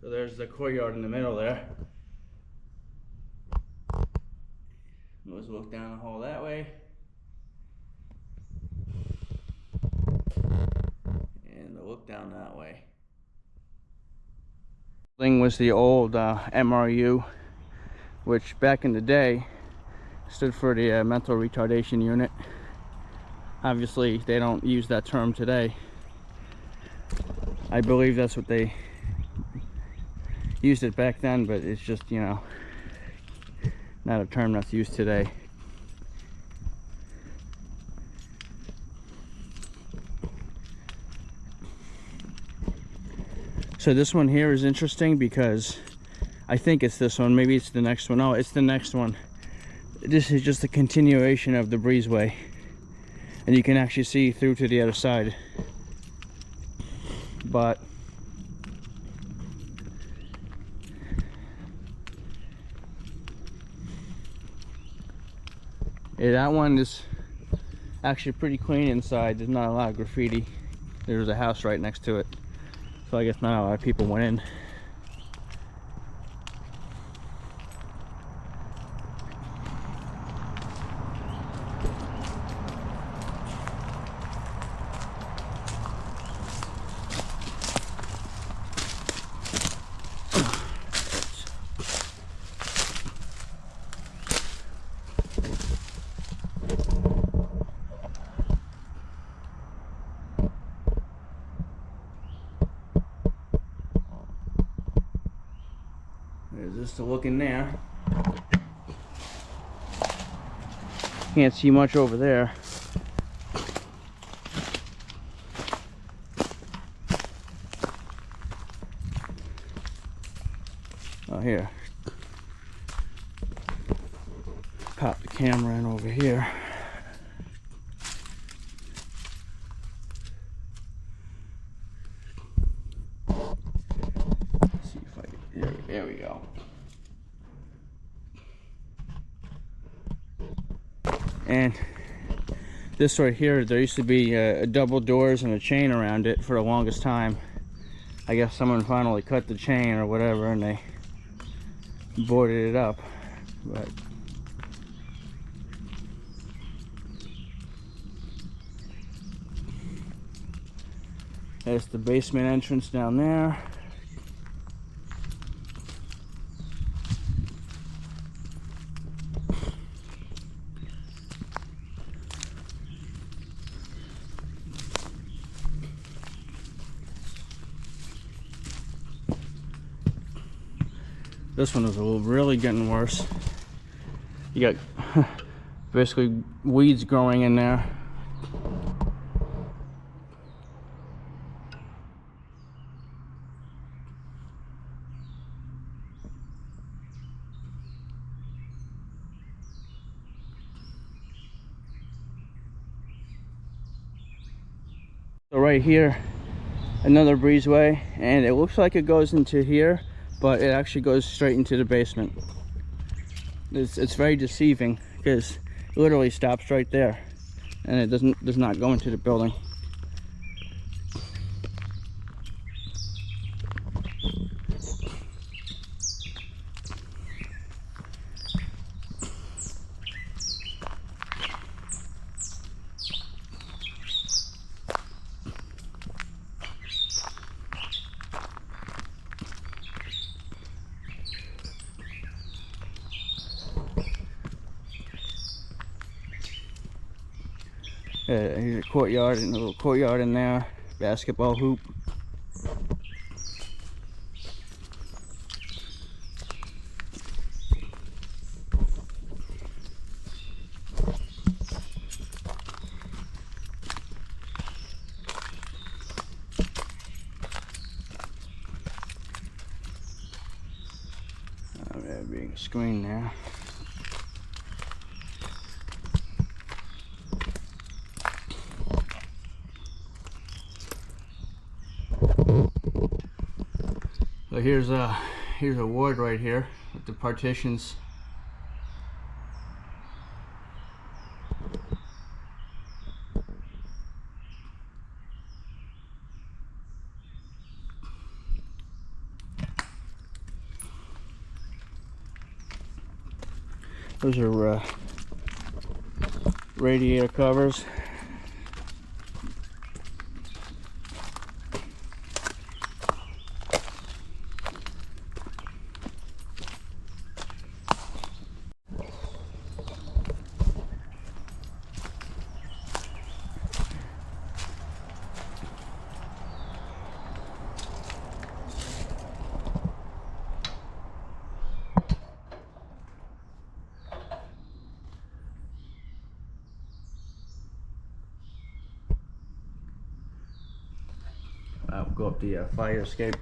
So there's the courtyard in the middle there. Let's look down the hall that way. And the look down that way. Thing was the old MRU, which back in the day stood for the mental retardation unit. Obviously they don't use that term today. I believe that's what they used it back then, but it's just, you know, not a term that's used today. So this one here is interesting because I think it's this one, maybe it's the next one. Oh, it's the next one. This is just a continuation of the breezeway, and you can actually see through to the other side. But yeah, that one is actually pretty clean inside. There's not a lot of graffiti. There's a house right next to it, so I guess not a lot of people went in. There's just a look in there. Can't see much over there. Oh, here. Pop the camera in over here. Let's see if I can, there we go. And this right here, there used to be double doors and a chain around it for the longest time. I guess someone finally cut the chain or whatever and they boarded it up. But there's the basement entrance down there. This one is really getting worse. You got basically weeds growing in there. So right here, another breezeway, and it looks like it goes into here, but it actually goes straight into the basement. It's very deceiving because it literally stops right there, and it does not go into the building. Here's a courtyard, and a little courtyard in there, basketball hoop. There being a screen there. So here's a ward right here with the partitions. Those are radiator covers. I'll go up the fire escape.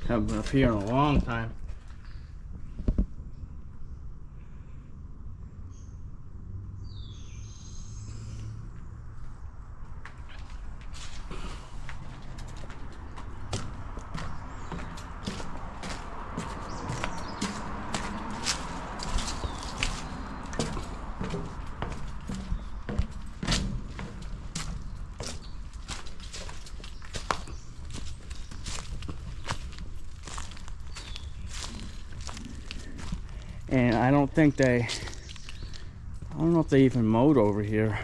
Haven't been up here in a long time. And I don't know if they even mowed over here.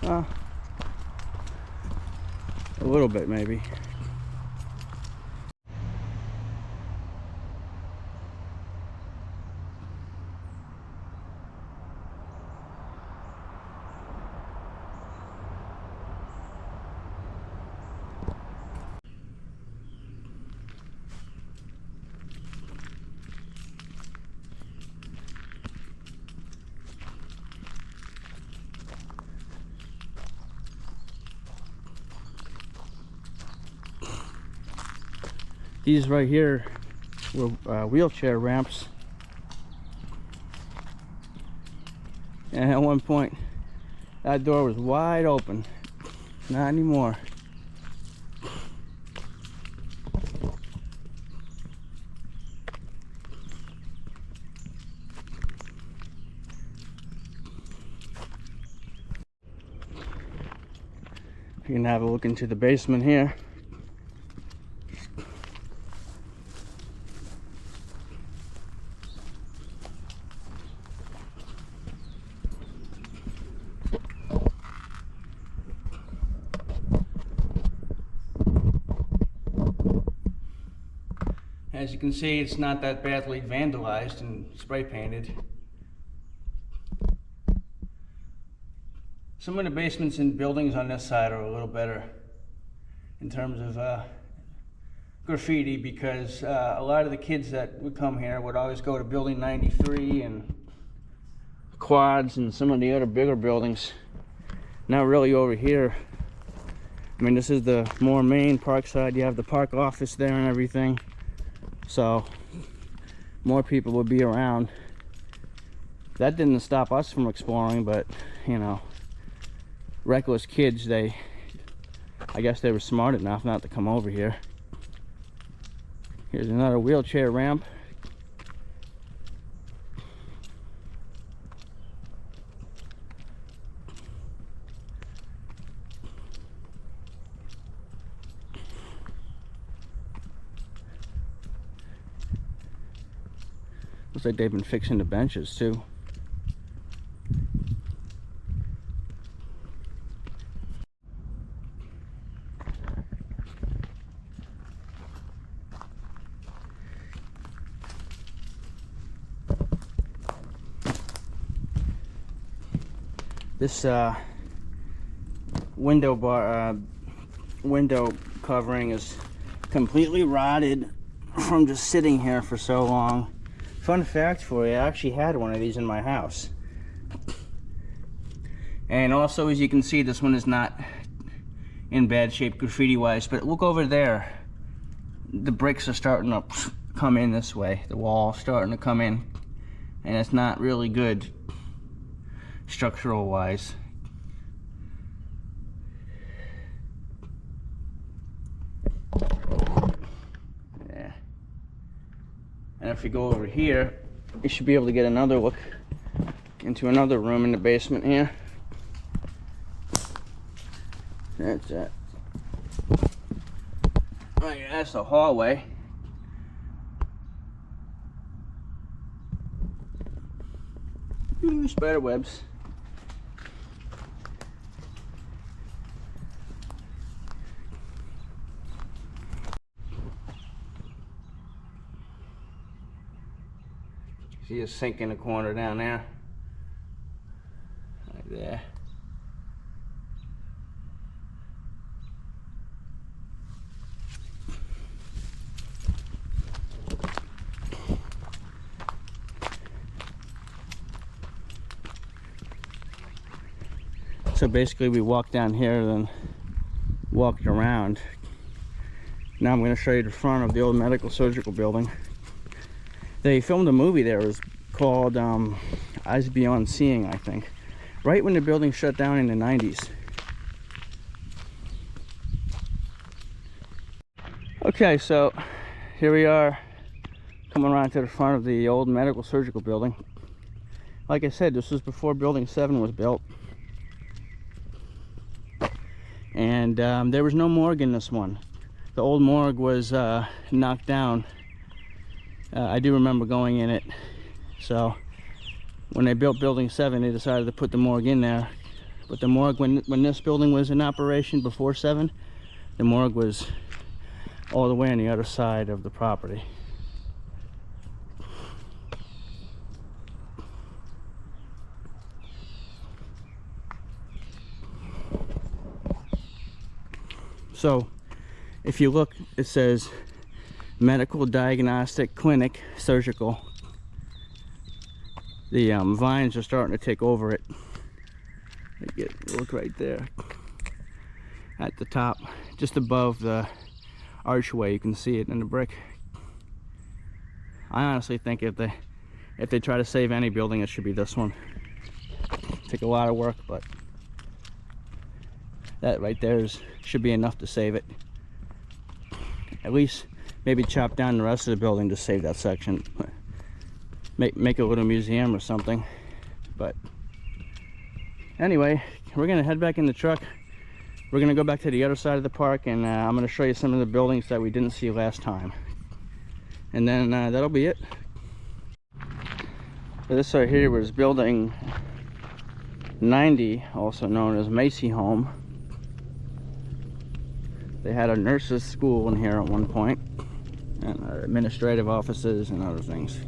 A little bit, maybe. These right here were wheelchair ramps, and at one point that door was wide open. Not anymore. You can have a look into the basement here. As you can see, it's not that badly vandalized and spray painted. Some of the basements in buildings on this side are a little better in terms of graffiti, because a lot of the kids that would come here would always go to Building 93 and Quads and some of the other bigger buildings. Not really over here. I mean, this is the more main park side. You have the park office there and everything. So more people would be around. That didn't stop us from exploring, but you know, reckless kids, I guess they were smart enough not to come over here. Here's another wheelchair ramp. Looks like they've been fixing the benches too. This window covering is completely rotted from just sitting here for so long. Fun fact for you, I actually had one of these in my house. And also, as you can see, this one is not in bad shape graffiti wise, but look over there. The bricks are starting to come in this way. The wall's starting to come in, and it's not really good structural wise. Yeah. And if you go over here, you should be able to get another look into another room in the basement here. That's it. Oh yeah, that's the hallway. Ooh, spider webs. See a sink in the corner down there. Like there. So basically we walked down here, then walked around. Now I'm going to show you the front of the old medical surgical building. They filmed a movie there. It was called Eyes Beyond Seeing, I think. Right when the building shut down in the 90s. Okay, so here we are coming around to the front of the old medical surgical building. Like I said, this was before Building 7 was built. And there was no morgue in this one. The old morgue was knocked down. I do remember going in it. So when they built Building 7, they decided to put the morgue in there. But the morgue, when this building was in operation before 7, the morgue was all the way on the other side of the property. So if you look, it says Medical Diagnostic Clinic Surgical. The vines are starting to take over it. Look right there at the top, just above the archway. You can see it in the brick. I honestly think if they try to save any building, it should be this one. Take a lot of work, but that right there should be enough to save it. At least maybe chop down the rest of the building to save that section. Make a little museum or something. But anyway, we're gonna head back in the truck. We're gonna go back to the other side of the park, and I'm gonna show you some of the buildings that we didn't see last time. And then that'll be it. So this right here was building 90, also known as Macy Home. They had a nurses' school in here at one point, and administrative offices and other things.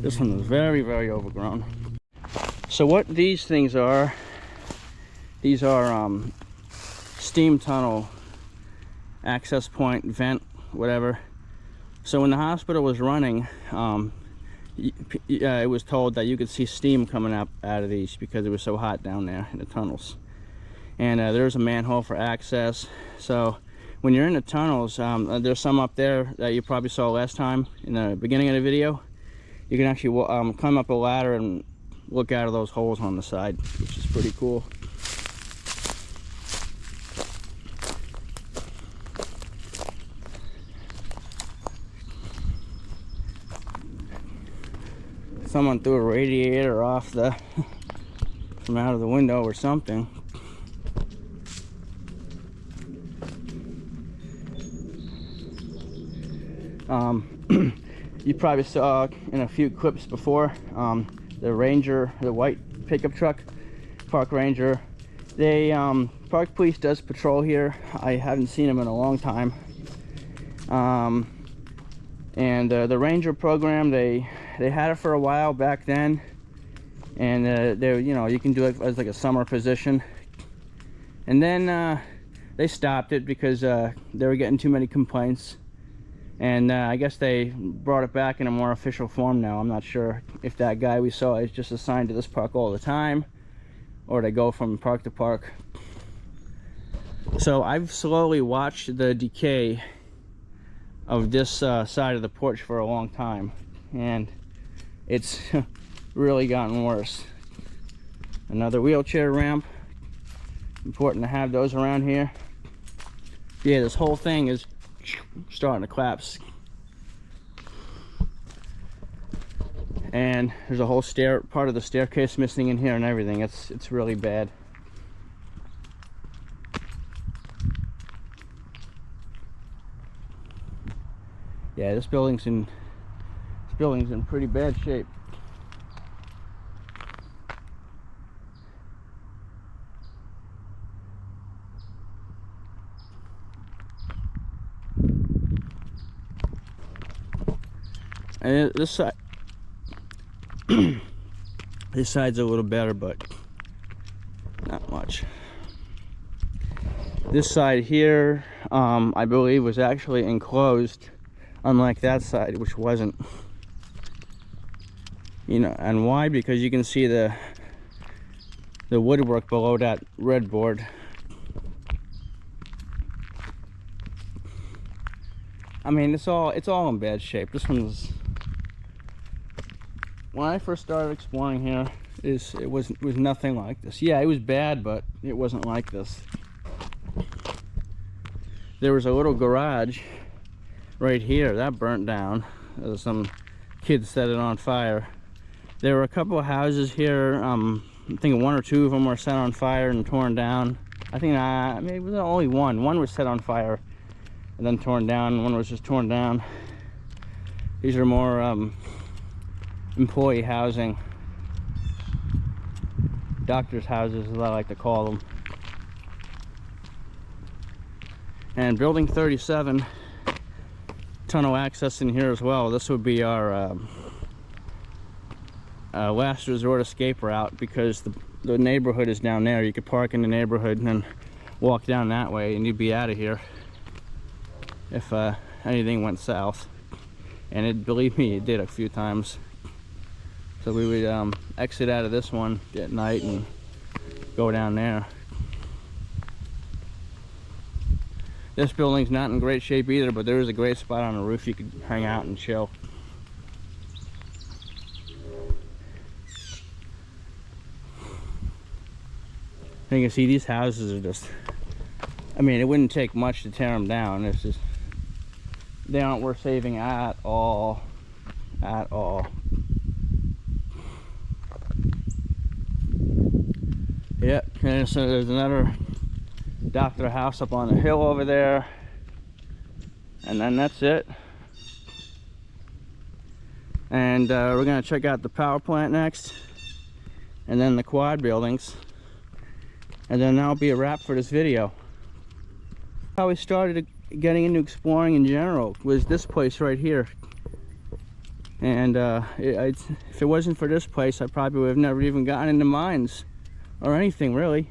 This one was very, very overgrown. So what these things are, these are steam tunnel access point, vent, whatever. So when the hospital was running, it was told that you could see steam coming up out of these because it was so hot down there in the tunnels. And there's a manhole for access. So when you're in the tunnels, there's some up there that you probably saw last time in the beginning of the video. You can actually climb up a ladder and look out of those holes on the side, which is pretty cool. Someone threw a radiator off from out of the window or something. You probably saw in a few clips before, the Ranger, the white pickup truck, Park Ranger. Park Police does patrol here. I haven't seen them in a long time. And the Ranger program, they had it for a while back then, and you can do it as like a summer position. And then they stopped it because they were getting too many complaints. And I guess they brought it back in a more official form now. I'm not sure if that guy we saw is just assigned to this park all the time, or they go from park to park. So I've slowly watched the decay of this side of the porch for a long time, and it's really gotten worse. Another wheelchair ramp. Important to have those around here. Yeah, this whole thing is starting to collapse, and there's a whole part of the staircase missing in here and everything. It's really bad. Yeah, this building's in pretty bad shape. And this side, this side's a little better, but not much. This side here, I believe, was actually enclosed, unlike that side, which wasn't. And why? Because you can see the woodwork below that red board. I mean, it's all in bad shape. This one's, when I first started exploring here, it was nothing like this. Yeah, it was bad, but it wasn't like this. There was a little garage right here that burnt down. Some kids set it on fire. There were a couple of houses here. I think one or two of them were set on fire and torn down. I think maybe it was only one. One was set on fire and then torn down. One was just torn down. These are more employee housing, doctors' houses, as I like to call them. And building 37, tunnel access in here as well. This would be our last resort escape route, because the neighborhood is down there. You could park in the neighborhood and then walk down that way and you'd be out of here if anything went south. And believe me, it did a few times. So we would exit out of this one at night and go down there. This building's not in great shape either, but there is a great spot on the roof you could hang out and chill. You can see these houses are just, I mean, it wouldn't take much to tear them down. It's just, they aren't worth saving at all. At all. Yep, and so there's another doctor house up on the hill over there. And then that's it. And we're gonna check out the power plant next. And then the quad buildings. And then that'll be a wrap for this video. How we started getting into exploring in general was this place right here. And if it wasn't for this place, I probably would have never even gotten into mines or anything really.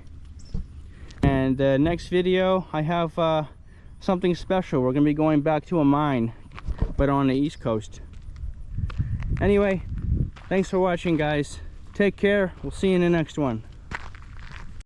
And next video, I have something special. We're gonna be going back to a mine, but on the East Coast. Anyway, thanks for watching, guys. Take care. We'll see you in the next one.